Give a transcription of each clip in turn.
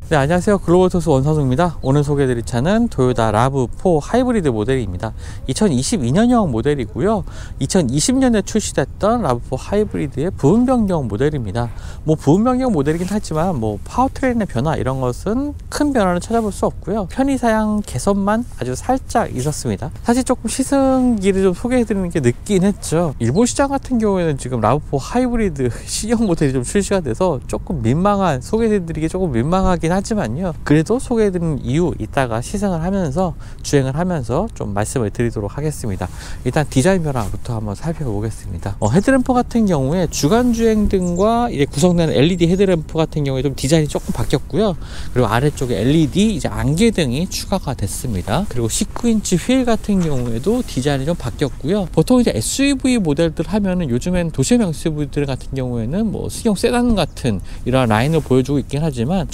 네, 안녕하세요. 글로벌토스 원선우입니다. 오늘 소개해드릴 차는 토요타 RAV4 하이브리드 모델입니다. 2022년형 모델이고요. 2020년에 출시됐던 RAV4 하이브리드의 부분 변경 모델입니다. 부분 변경 모델이긴 하지만 파워트레인의 변화 이런 것은 큰 변화는 찾아볼 수 없고요. 편의사양 개선만 아주 살짝 있었습니다. 사실 조금 시승기를 좀 소개해드리는 게 늦긴 했죠. 일본 시장 같은 경우에는 지금 RAV4 하이브리드 C형 모델이 좀 출시가 돼서 조금 민망한, 소개해드리기 조금 민망하긴 하지만요, 그래도 소개해드리는 이유 이따가 시승을 하면서 주행을 하면서 좀 말씀을 드리도록 하겠습니다. 일단 디자인 변화부터 한번 살펴보겠습니다. 헤드램프 같은 경우에 주간 주행등과 이제 구성되는 LED 헤드램프 같은 경우에 좀 디자인이 조금 바뀌었고요. 그리고 아래쪽에 LED 이제 안개등이 추가가 됐습니다. 그리고 19인치 휠 같은 경우에도 디자인이 좀 바뀌었고요. 보통 이제 SUV 모델들 하면은 요즘엔 도시형 SUV들 같은 경우에는 승용 세단 같은 이런 라인을 보여주고 있긴 하지만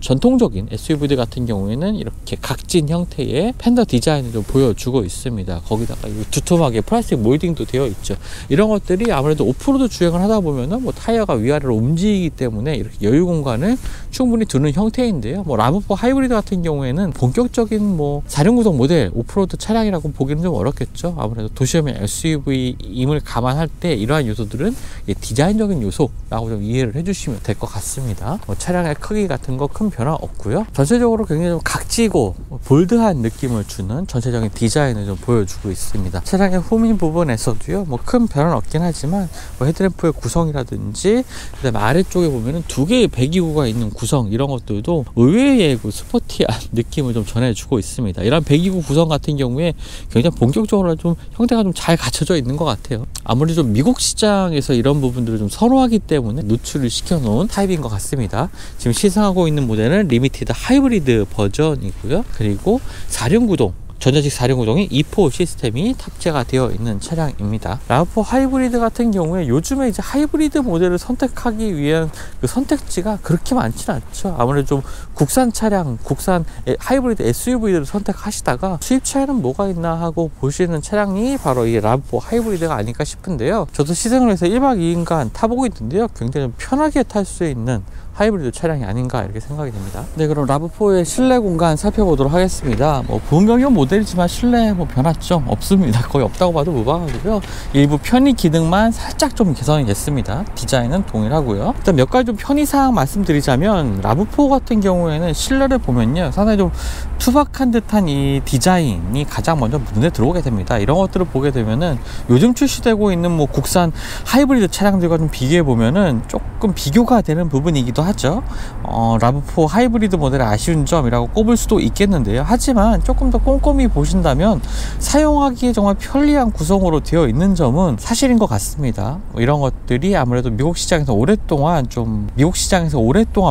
전통적인 SUV들 같은 경우에는 이렇게 각진 형태의 팬더 디자인을 좀 보여주고 있습니다. 거기다가 두툼하게 플라스틱 몰딩도 되어 있죠. 이런 것들이 아무래도 오프로드 주행을 하다 보면은 타이어가 위아래로 움직이기 때문에 이렇게 여유 공간을 충분히 두는 형태인데요. RAV4 하이브리드 같은 경우에는 본격적인 4륜구동 모델 오프로드 차량이라고 보기는 좀 어렵겠죠. 아무래도 도시형 SUV임을 감안할 때 이러한 요소들은 디자인적인 요소라고 좀 이해를 해주시면 될 것 같습니다. 차량의 크기 같은 거 큰 변화 없고요. 전체적으로 굉장히 좀 각지고 볼드한 느낌을 주는 전체적인 디자인을 좀 보여주고 있습니다. 차량의 후면 부분에서도요, 큰 변화는 없긴 하지만 헤드램프의 구성이라든지 그다음에 아래쪽에 보면은 두 개의 배기구가 있는 구성, 이런 것들도 의외의 스포티한 느낌을 좀 전해주고 있습니다. 이런 배기구 구성 같은 경우에 굉장히 본격적으로 좀 형태가 좀 잘 갖춰져 있는 것 같아요. 아무래도 좀 미국 시장에서 이런 부분들을 좀 선호하기 때문에 노출을 시켜놓은 타입인 것 같습니다. 지금 시승하고 있는 모델은 리미티드 하이브리드 버전이고요. 그리고 4륜구동, 전자식 4륜구동이 E4 시스템이 탑재가 되어 있는 차량입니다. RAV4 하이브리드 같은 경우에 요즘에 이제 하이브리드 모델을 선택하기 위한 그 선택지가 그렇게 많지는 않죠. 아무래도 좀 국산 차량, 국산 하이브리드 SUV들을 선택하시다가 수입 차에는 뭐가 있나 하고 보시는 차량이 바로 이 RAV4 하이브리드가 아닐까 싶은데요. 저도 시승을 해서 1박 2일간 타보고 있는데요. 굉장히 좀 편하게 탈 수 있는 하이브리드 차량이 아닌가 이렇게 생각이 됩니다. 네, 그럼 RAV4의 실내 공간 살펴보도록 하겠습니다. 부분 변경 모델이지만 실내 변화점 없습니다. 거의 없다고 봐도 무방하고요. 일부 편의 기능만 살짝 좀 개선이 됐습니다. 디자인은 동일하고요. 일단 몇 가지 좀 편의사항 말씀드리자면, RAV4 같은 경우에는 실내를 보면요, 상당히 좀 투박한 듯한 이 디자인이 가장 먼저 눈에 들어오게 됩니다. 이런 것들을 보게 되면은 요즘 출시되고 있는 국산 하이브리드 차량들과 좀 비교해 보면은 조금 비교가 되는 부분이기도 하죠. RAV4 하이브리드 모델의 아쉬운 점이라고 꼽을 수도 있겠는데요. 하지만 조금 더 꼼꼼히 보신다면 사용하기에 정말 편리한 구성으로 되어 있는 점은 사실인 것 같습니다. 이런 것들이 아무래도 미국 시장에서 오랫동안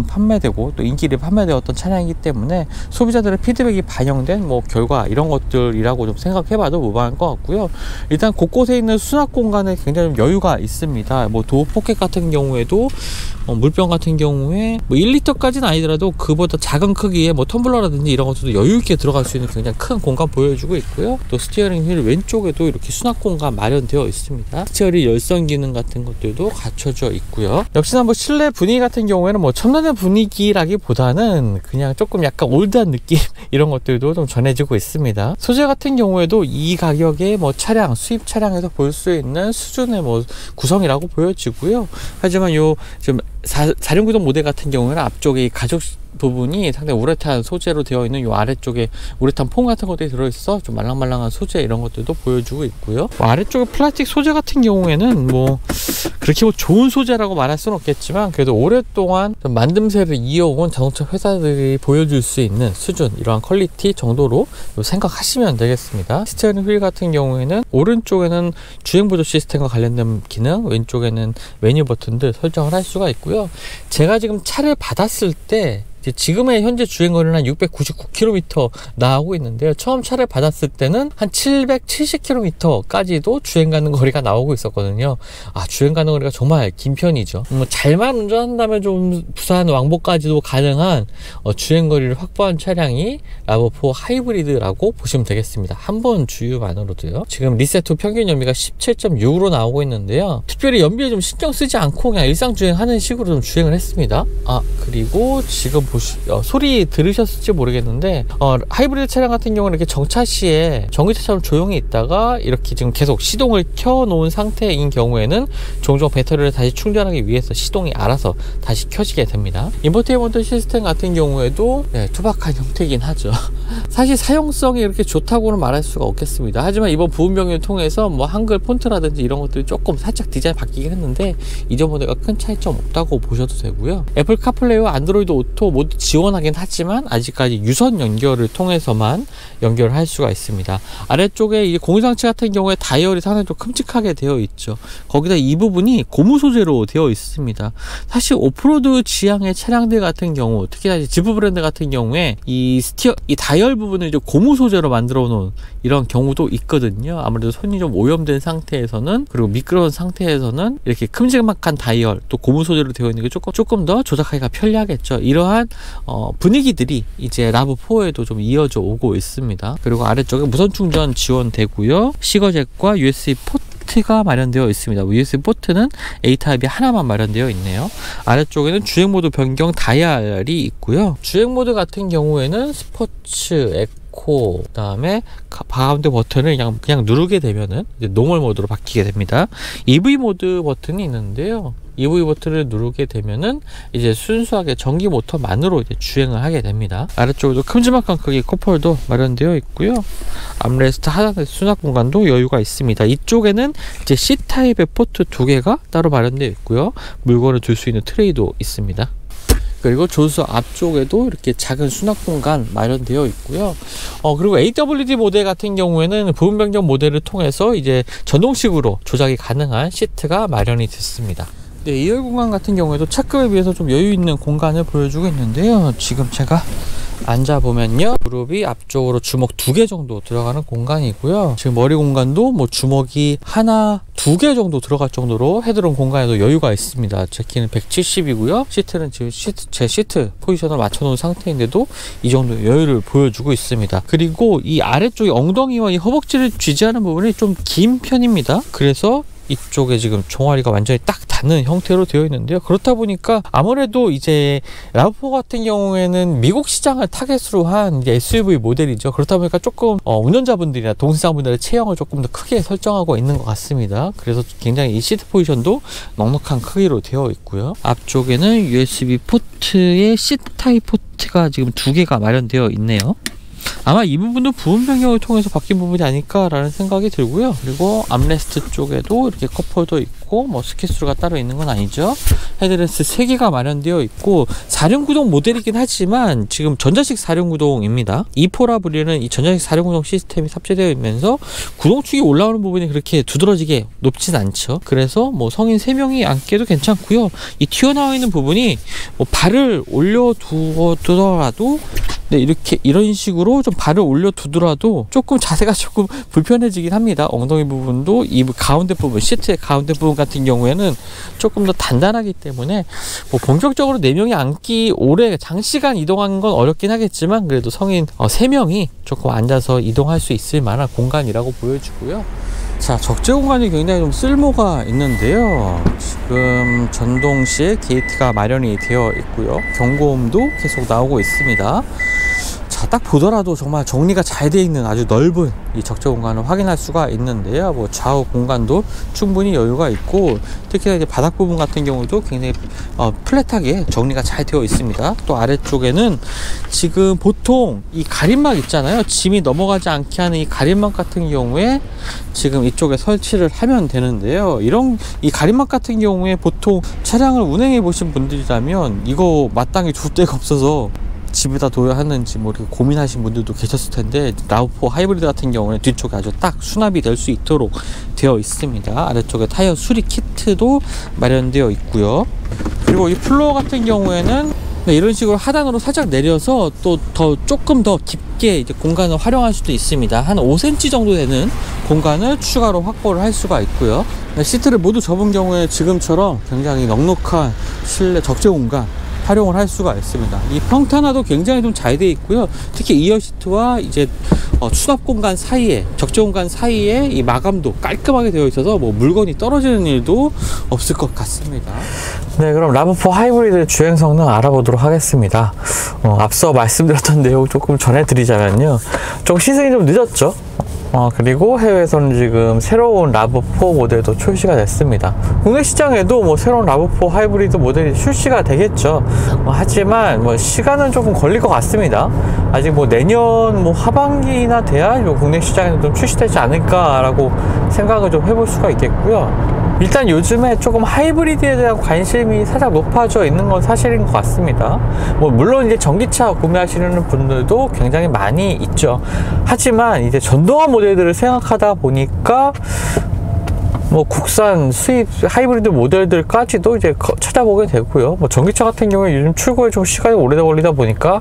판매되고 또 인기를 판매되었던 차량이기 때문에 소비자들의 피드백이 반영된 결과, 이런 것들이라고 좀 생각해봐도 무방할 것 같고요. 일단 곳곳에 있는 수납 공간에 굉장히 좀 여유가 있습니다. 도어 포켓 같은 경우에도 물병 같은 경우에 1리터까지는 아니더라도 그보다 작은 크기의 텀블러라든지 이런 것들도 여유있게 들어갈 수 있는 굉장히 큰 공간 보여주고 있고요. 또 스티어링 휠 왼쪽에도 이렇게 수납 공간 마련되어 있습니다. 스티어링 열선 기능 같은 것들도 갖춰져 있고요. 역시나 실내 분위기 같은 경우에는 첨단의 분위기라기보다는 그냥 조금 약간 올드한 느낌 이런 것들도 좀 전해지고 있습니다. 소재 같은 경우에도 이 가격에 차량, 수입 차량에서 볼 수 있는 수준의 구성이라고 보여지고요. 하지만 좀 4륜구동 모델 같은 경우에는 앞쪽에 이 가죽 부분이 상당히 우레탄 소재로 되어 있는 이 아래쪽에 우레탄 폼 같은 것들이 들어있어 좀 말랑말랑한 소재, 이런 것들도 보여주고 있고요. 아래쪽에 플라스틱 소재 같은 경우에는 그렇게 좋은 소재라고 말할 수는 없겠지만 그래도 오랫동안 만듦새를 이어온 자동차 회사들이 보여줄 수 있는 수준, 이러한 퀄리티 정도로 생각하시면 되겠습니다. 스티어링 휠 같은 경우에는 오른쪽에는 주행 보조 시스템과 관련된 기능, 왼쪽에는 메뉴 버튼들 설정을 할 수가 있고요. 제가 지금 차를 받았을 때 지금의 현재 주행거리는 한 699km 나오고 있는데요. 처음 차를 받았을 때는 한 770km까지도 주행 가는 거리가 나오고 있었거든요. 주행 가는 거리가 정말 긴 편이죠. 잘만 운전한다면 좀 부산 왕복까지도 가능한 주행 거리를 확보한 차량이 RAV4 하이브리드라고 보시면 되겠습니다. 한 번 주유만으로도요. 지금 리셋 후 평균 연비가 17.6으로 나오고 있는데요. 특별히 연비에 좀 신경 쓰지 않고 그냥 일상 주행하는 식으로 좀 주행을 했습니다. 그리고 지금 소리 들으셨을지 모르겠는데 하이브리드 차량 같은 경우는 이렇게 정차 시에 전기차처럼 조용히 있다가 이렇게 지금 계속 시동을 켜놓은 상태인 경우에는 종종 배터리를 다시 충전하기 위해서 시동이 알아서 다시 켜지게 됩니다. 인포테인먼트 시스템 같은 경우에도 투박한 형태이긴 하죠. 사실 사용성이 이렇게 좋다고는 말할 수가 없겠습니다. 하지만 이번 부분 변경을 통해서 뭐 한글 폰트라든지 이런 것들이 조금 살짝 디자인 바뀌긴 했는데 이전보다가 큰 차이점 없다고 보셔도 되고요. 애플 카플레이와 안드로이드 오토 모두 지원하긴 하지만 아직까지 유선 연결을 통해서만 연결할 수가 있습니다. 아래쪽에 이 공유장치 같은 경우에 다이얼이 상당히 좀 큼직하게 되어 있죠. 거기다 이 부분이 고무 소재로 되어 있습니다. 사실 오프로드 지향의 차량들 같은 경우, 특히나 지프 브랜드 같은 경우에 이 다이얼 부분을 이제 고무 소재로 만들어 놓은 이런 경우도 있거든요. 아무래도 손이 좀 오염된 상태에서는, 그리고 미끄러운 상태에서는 이렇게 큼직한 다이얼 또 고무 소재로 되어 있는 게 조금 더 조작하기가 편리하겠죠. 이러한 분위기들이 이제 라브4에도 좀 이어져 오고 있습니다. 그리고 아래쪽에 무선 충전 지원되고요. 시거잭과 USB 포트가 마련되어 있습니다. USB 포트는 A타입이 하나만 마련되어 있네요. 아래쪽에는 주행 모드 변경 다이얼이 있고요. 주행 모드 같은 경우에는 스포츠, 그 다음에 가운데 버튼을 그냥 누르게 되면은 이제 노멀 모드로 바뀌게 됩니다. EV 모드 버튼이 있는데요. EV 버튼을 누르게 되면은 이제 순수하게 전기 모터만으로 이제 주행을 하게 됩니다. 아래쪽에도 큼지막한 크기 컵홀더 마련되어 있고요. 암레스트 하단에 수납 공간도 여유가 있습니다. 이쪽에는 이제 C타입의 포트 2개가 따로 마련되어 있고요. 물건을 둘 수 있는 트레이도 있습니다. 그리고 조수 앞쪽에도 이렇게 작은 수납 공간 마련되어 있고요. 그리고 AWD 모델 같은 경우에는 부분 변경 모델을 통해서 이제 전동식으로 조작이 가능한 시트가 마련이 됐습니다. 네, 2열 공간 같은 경우에도 차급에 비해서 좀 여유 있는 공간을 보여주고 있는데요. 지금 제가 앉아보면요, 무릎이 앞쪽으로 주먹 2개 정도 들어가는 공간이고요. 지금 머리 공간도 뭐 주먹이 하나, 2개 정도 들어갈 정도로 헤드룸 공간에도 여유가 있습니다. 제 키는 170이고요. 시트는 지금 제 시트 포지션을 맞춰놓은 상태인데도 이 정도 여유를 보여주고 있습니다. 그리고 이 아래쪽에 엉덩이와 이 허벅지를 쥐지하는 부분이 좀 긴 편입니다. 그래서 이쪽에 지금 종아리가 완전히 딱 닿는 형태로 되어 있는데요. 그렇다 보니까 아무래도 이제 라브4 같은 경우에는 미국 시장을 타겟으로 한 SUV 모델이죠. 그렇다 보니까 조금 운전자분들이나 동승자분들의 체형을 조금 더 크게 설정하고 있는 것 같습니다. 그래서 굉장히 이 시트 포지션도 넉넉한 크기로 되어 있고요. 앞쪽에는 USB 포트에 C타입 포트가 지금 2개가 마련되어 있네요. 아마 이 부분도 부분 변경을 통해서 바뀐 부분이 아닐까라는 생각이 들고요. 그리고 암레스트 쪽에도 이렇게 컵홀더 있고, 뭐 스키스루가 따로 있는 건 아니죠. 헤드레스트 3개가 마련되어 있고 4륜구동 모델이긴 하지만 지금 전자식 4륜구동입니다. E4라 불리는 이 전자식 4륜구동 시스템이 탑재되어 있면서 구동축이 올라오는 부분이 그렇게 두드러지게 높진 않죠. 그래서 뭐 성인 3명이 앉기도 괜찮고요. 이 튀어나와 있는 부분이 뭐 발을 올려두더라도 이렇게 이런 식으로 좀 발을 올려두더라도 조금 자세가 조금 불편해지긴 합니다. 엉덩이 부분도 이 가운데 부분, 시트의 가운데 부분 같은 경우에는 조금 더 단단하기 때문에 뭐 본격적으로 4명이 앉기 오래 장시간 이동하는 건 어렵긴 하겠지만 그래도 성인 3명이 조금 앉아서 이동할 수 있을 만한 공간이라고 보여주고요. 자, 적재 공간이 굉장히 좀 쓸모가 있는데요. 지금 전동식 게이트가 마련이 되어 있고요. 경고음도 계속 나오고 있습니다. 자, 딱 보더라도 정말 정리가 잘 되어 있는 아주 넓은 이 적재 공간을 확인할 수가 있는데요. 뭐 좌우 공간도 충분히 여유가 있고, 특히나 이제 바닥 부분 같은 경우도 굉장히 플랫하게 정리가 잘 되어 있습니다. 또 아래쪽에는 지금 보통 이 가림막 있잖아요. 짐이 넘어가지 않게 하는 이 가림막 같은 경우에 지금 이쪽에 설치를 하면 되는데요. 이 가림막 같은 경우에 보통 차량을 운행해 보신 분들이라면 이거 마땅히 둘 데가 없어서 집에다 둬야 하는지 뭐 이렇게 고민하신 분들도 계셨을 텐데, 라브4 하이브리드 같은 경우는 뒤쪽에 아주 딱 수납이 될 수 있도록 되어 있습니다. 아래쪽에 타이어 수리 키트도 마련되어 있고요. 그리고 이 플로어 같은 경우에는 이런 식으로 하단으로 살짝 내려서 또 조금 더 깊게 이제 공간을 활용할 수도 있습니다. 한 5cm 정도 되는 공간을 추가로 확보를 할 수가 있고요. 시트를 모두 접은 경우에 지금처럼 굉장히 넉넉한 실내 적재 공간 활용을 할 수가 있습니다. 이 평탄화도 굉장히 좀 잘 되어 있고요. 특히 이어 시트와 이제 수납 공간 사이에, 적재 공간 사이에 이 마감도 깔끔하게 되어 있어서 뭐 물건이 떨어지는 일도 없을 것 같습니다. 네, 그럼 라브4 하이브리드 주행 성능 알아보도록 하겠습니다. 앞서 말씀드렸던 내용 조금 전해드리자면요. 좀 시승이 좀 늦었죠. 그리고 해외에서는 지금 새로운 라브4 모델도 출시가 됐습니다. 국내 시장에도 뭐 새로운 라브4 하이브리드 모델이 출시가 되겠죠. 하지만 뭐 시간은 조금 걸릴 것 같습니다. 아직 뭐 내년 뭐 하반기나 돼야 국내 시장에도 좀 출시되지 않을까라고 생각을 좀 해볼 수가 있겠고요. 일단 요즘에 조금 하이브리드에 대한 관심이 살짝 높아져 있는 건 사실인 것 같습니다. 뭐 물론 이제 전기차 구매하시는 분들도 굉장히 많이 있죠. 하지만 이제 전동화 모델들을 생각하다 보니까 뭐 국산 수입 하이브리드 모델들까지도 이제 찾아보게 되고요. 뭐 전기차 같은 경우에 요즘 출고에 좀 시간이 오래 걸리다 보니까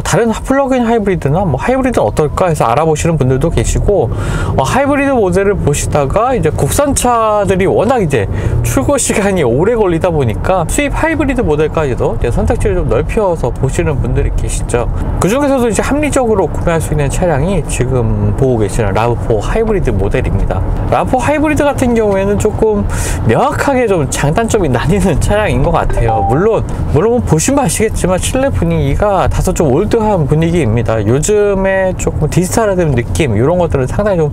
다른 플러그인 하이브리드나 뭐 하이브리드는 어떨까 해서 알아보시는 분들도 계시고, 하이브리드 모델을 보시다가 이제 국산차들이 워낙 이제 출고 시간이 오래 걸리다 보니까 수입 하이브리드 모델까지도 이제 선택지를 좀 넓혀서 보시는 분들이 계시죠. 그 중에서도 이제 합리적으로 구매할 수 있는 차량이 지금 보고 계시는 라브4 하이브리드 모델입니다. 라브4 하이브리드 같은 경우에는 조금 명확하게 좀 장단점이 나뉘는 차량인 것 같아요. 물론 보시면 아시겠지만 실내 분위기가 다소 좀 올드한 분위기입니다. 요즘에 조금 디지털화된 느낌, 이런 것들은 상당히 좀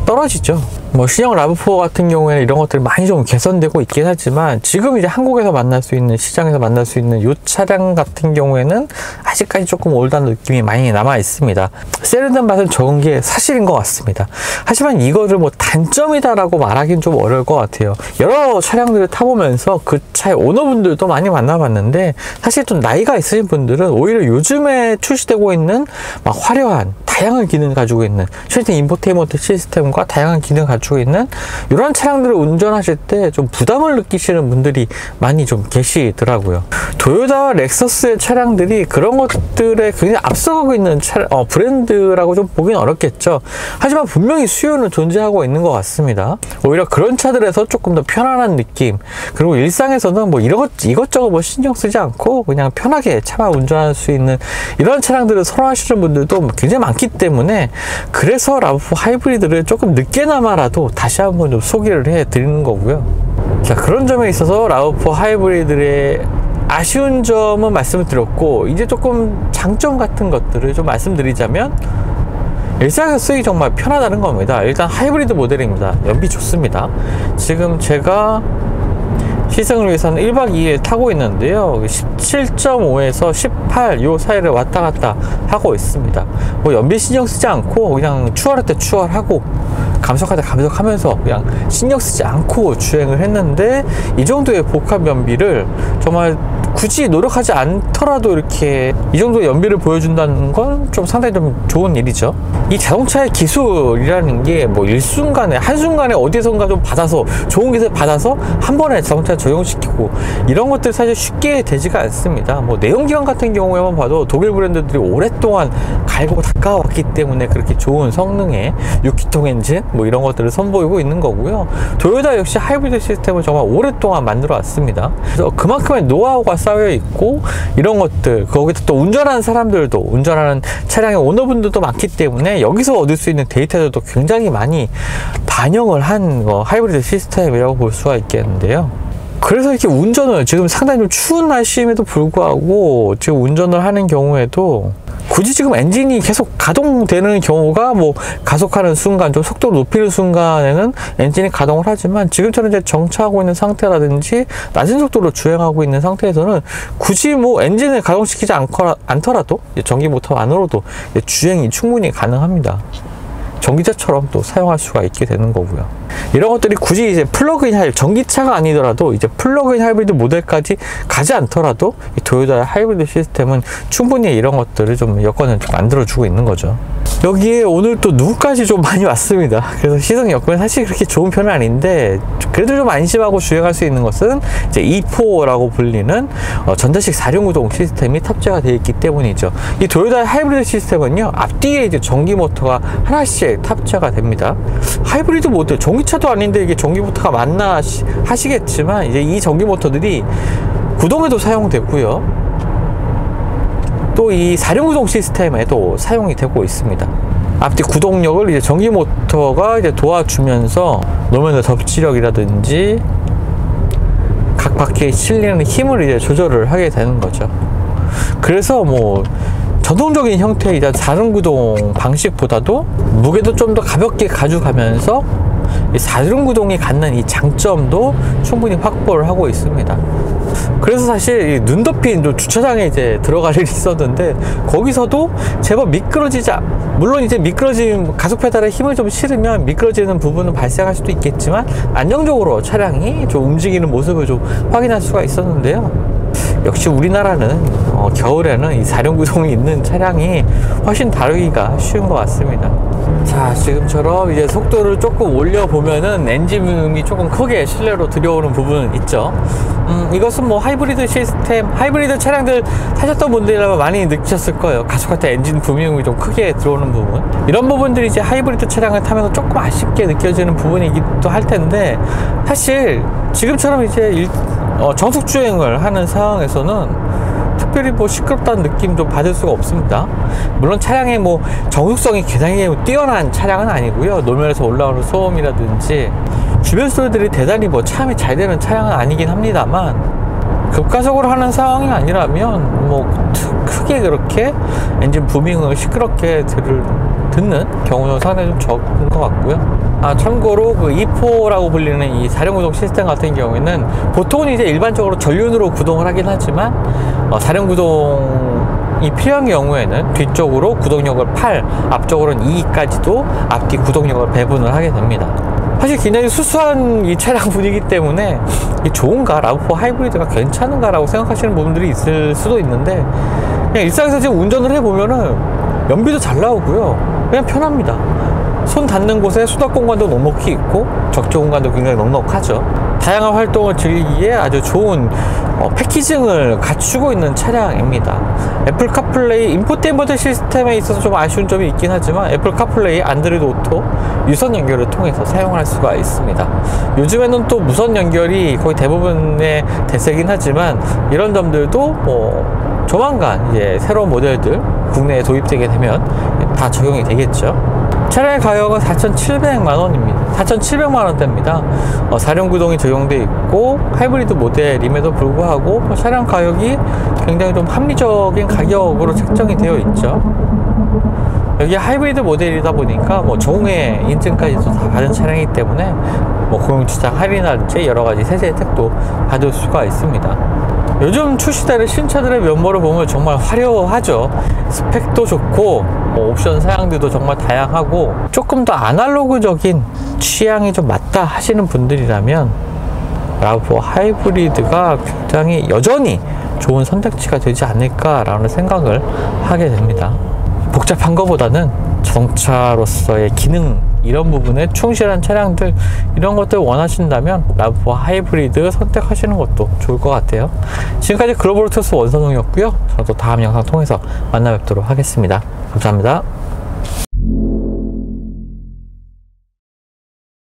떨어지죠. 뭐 신형 라브4 같은 경우에는 이런 것들이 많이 좀 개선되고 있긴 하지만, 지금 이제 한국에서 만날 수 있는, 시장에서 만날 수 있는 이 차량 같은 경우에는 아직까지 조금 올드한 느낌이 많이 남아 있습니다. 세련된 맛은 적은 게 사실인 것 같습니다. 하지만 이거를 뭐 단점이다라고 말하기는 좀 어려울 것 같아요. 여러 차량들을 타보면서 그 차의 오너분들도 많이 만나봤는데, 사실 좀 나이가 있으신 분들은 오히려 요즘에 출시되고 있는 막 화려한 다양한 기능을 가지고 있는 최신 인포테인먼트 시스템과 다양한 기능을 가지고 있는 이런 차량들을 운전하실 때 좀 부담을 느끼시는 분들이 많이 좀 계시더라고요. 도요타와 렉서스의 차량들이 그런 것들에 굉장히 앞서가고 있는 브랜드라고 좀 보기는 어렵겠죠. 하지만 분명히 수요는 존재하고 있는 것 같습니다. 오히려 그런 차들에서 조금 더 편안한 느낌, 그리고 일상에서는 뭐 이것저것 뭐 신경 쓰지 않고 그냥 편하게 차만 운전할 수 있는 이런 차량들을 선호하시는 분들도 굉장히 많기 때문에, 그래서 라브4 하이브리드를 조금 늦게나마라도 다시 한번 좀 소개를 해 드리는 거고요. 자, 그런 점에 있어서 라브4 하이브리드의 아쉬운 점은 말씀을 드렸고, 이제 조금 장점 같은 것들을 좀 말씀드리자면, 일상에서 쓰기 정말 편하다는 겁니다. 일단 하이브리드 모델입니다. 연비 좋습니다. 지금 제가 시승을 위해서는 1박 2일 타고 있는데요. 17.5에서 18 요 사이를 왔다 갔다 하고 있습니다. 뭐 연비 신경 쓰지 않고 그냥 추월할 때 추월하고 감속할 때 감속하면서 그냥 신경 쓰지 않고 주행을 했는데, 이 정도의 복합 연비를 정말 굳이 노력하지 않더라도 이렇게 이 정도의 연비를 보여준다는 건 좀 상당히 좀 좋은 일이죠. 이 자동차의 기술이라는 게 뭐 한순간에 어디선가 좀 받아서, 좋은 기술 받아서 한 번에 자동차를 적용시키고 이런 것들 사실 쉽게 되지가 않습니다. 뭐 내연기관 같은 경우에만 봐도 독일 브랜드들이 오랫동안 갈고 닦아왔기 때문에 그렇게 좋은 성능의 6기통 엔진 뭐 이런 것들을 선보이고 있는 거고요. 도요타 역시 하이브리드 시스템을 정말 오랫동안 만들어 왔습니다. 그래서 그만큼의 노하우가 쌓여 있고, 이런 것들, 거기서 또 운전하는 사람들도, 운전하는 차량의 오너분들도 많기 때문에 여기서 얻을 수 있는 데이터들도 굉장히 많이 반영을 한 하이브리드 시스템이라고 볼 수가 있겠는데요. 그래서 이렇게 운전을, 지금 상당히 좀 추운 날씨임에도 불구하고 지금 운전을 하는 경우에도 굳이 지금 엔진이 계속 가동되는 경우가, 뭐 가속하는 순간, 좀 속도를 높이는 순간에는 엔진이 가동을 하지만, 지금처럼 이제 정차하고 있는 상태라든지 낮은 속도로 주행하고 있는 상태에서는 굳이 뭐 엔진을 가동시키지 않더라도 전기 모터만으로도 주행이 충분히 가능합니다. 전기차처럼 또 사용할 수가 있게 되는 거고요. 이런 것들이 굳이 이제 플러그인 하이브리드, 전기차가 아니더라도 이제 플러그인 하이브리드 모델까지 가지 않더라도 이 도요타의 하이브리드 시스템은 충분히 이런 것들을 좀 여건을 만들어주고 있는 거죠. 여기에 오늘 또 누구까지 좀 많이 왔습니다. 그래서 시승 여건이 사실 그렇게 좋은 편은 아닌데, 그래도 좀 안심하고 주행할 수 있는 것은 이제 E4라고 불리는 전자식 4륜구동 시스템이 탑재가 되어 있기 때문이죠. 이 도요타의 하이브리드 시스템은요, 앞뒤에 이제 전기 모터가 하나씩 탑재가 됩니다. 하이브리드 모델, 전기차도 아닌데 이게 전기 모터가 맞나 하시겠지만, 이제 이 전기 모터들이 구동에도 사용되고요. 또 이 4륜구동 시스템에도 사용이 되고 있습니다. 앞뒤 구동력을 이제 전기 모터가 이제 도와주면서 노면의 덮지력이라든지 각 바퀴에 실리는 힘을 이제 조절을 하게 되는 거죠. 그래서 뭐 전통적인 형태의 4륜구동 방식보다도 무게도 좀 더 가볍게 가져가면서 이 4륜구동이 갖는 이 장점도 충분히 확보를 하고 있습니다. 그래서 사실 이 눈 덮인 주차장에 이제 들어갈 일이 있었는데, 거기서도 제법 물론 이제 미끄러진 가속 페달에 힘을 좀 실으면 미끄러지는 부분은 발생할 수도 있겠지만, 안정적으로 차량이 좀 움직이는 모습을 좀 확인할 수가 있었는데요. 역시 우리나라는 겨울에는 이 4륜구동이 있는 차량이 훨씬 다루기가 쉬운 것 같습니다. 자, 지금처럼 이제 속도를 조금 올려보면은 엔진음이 조금 크게 실내로 들여오는 부분은 있죠. 이것은 뭐 하이브리드 시스템, 하이브리드 차량들 타셨던 분들이라면 많이 느끼셨을 거예요. 가속할 때 엔진 부미음이 좀 크게 들어오는 부분, 이런 부분들이 이제 하이브리드 차량을 타면서 조금 아쉽게 느껴지는 부분이기도 할 텐데, 사실 지금처럼 이제 정속 주행을 하는 상황에서는 특별히 뭐 시끄럽다는 느낌 좀 받을 수가 없습니다. 물론 차량의 뭐 정숙성이 굉장히 뛰어난 차량은 아니고요. 노면에서 올라오는 소음이라든지 주변 소리들이 대단히 뭐 차음이 잘 되는 차량은 아니긴 합니다만, 급가속으로 하는 상황이 아니라면 뭐 크게 그렇게 엔진 부밍을 시끄럽게 듣는 경우는 상당히 좀 적은 것 같고요. 참고로 그 E4라고 불리는 이 4륜구동 시스템 같은 경우에는 보통은 이제 일반적으로 전륜으로 구동을 하긴 하지만, 4륜구동이 필요한 경우에는 뒤쪽으로 구동력을 8, 앞쪽으로는 2까지도 앞뒤 구동력을 배분을 하게 됩니다. 사실 굉장히 수수한 이 차량 분이기 때문에 이 좋은가, RAV4 하이브리드가 괜찮은가 라고 생각하시는 부분들이 있을 수도 있는데, 그냥 일상에서 지금 운전을 해보면은 연비도 잘 나오고요. 그냥 편합니다. 손 닿는 곳에 수납 공간도 넉넉히 있고 적재 공간도 굉장히 넉넉하죠. 다양한 활동을 즐기기에 아주 좋은 패키징을 갖추고 있는 차량입니다. 애플 카플레이, 인포테인먼트 시스템에 있어서 좀 아쉬운 점이 있긴 하지만 애플 카플레이, 안드로이드 오토 유선 연결을 통해서 사용할 수가 있습니다. 요즘에는 또 무선 연결이 거의 대부분의 대세긴 하지만, 이런 점들도 뭐 조만간 이제 새로운 모델들 국내에 도입되게 되면 다 적용이 되겠죠. 차량의 가격은 4,700만원입니다. 4,700만원대입니다. 4륜구동이 적용되어 있고 하이브리드 모델임에도 불구하고 차량 가격이 굉장히 좀 합리적인 가격으로 책정이 되어 있죠. 여기 하이브리드 모델이다 보니까 뭐 정회 인증까지도 다 받은 차량이기 때문에 뭐 공용주차장 할인이라든지 여러가지 세제 혜택도 받을 수가 있습니다. 요즘 출시되는 신차들의 면모를 보면 정말 화려하죠. 스펙도 좋고 뭐 옵션 사양들도 정말 다양하고, 조금 더 아날로그적인 취향이 좀 맞다 하시는 분들이라면 RAV4 하이브리드가 굉장히 여전히 좋은 선택지가 되지 않을까라는 생각을 하게 됩니다. 복잡한 것보다는 자동차로서의 기능, 이런 부분에 충실한 차량들, 이런 것들 원하신다면 RAV4 하이브리드 선택하시는 것도 좋을 것 같아요. 지금까지 글로벌 오토스 원선홍이었고요. 저는 또 다음 영상 통해서 만나 뵙도록 하겠습니다. 감사합니다.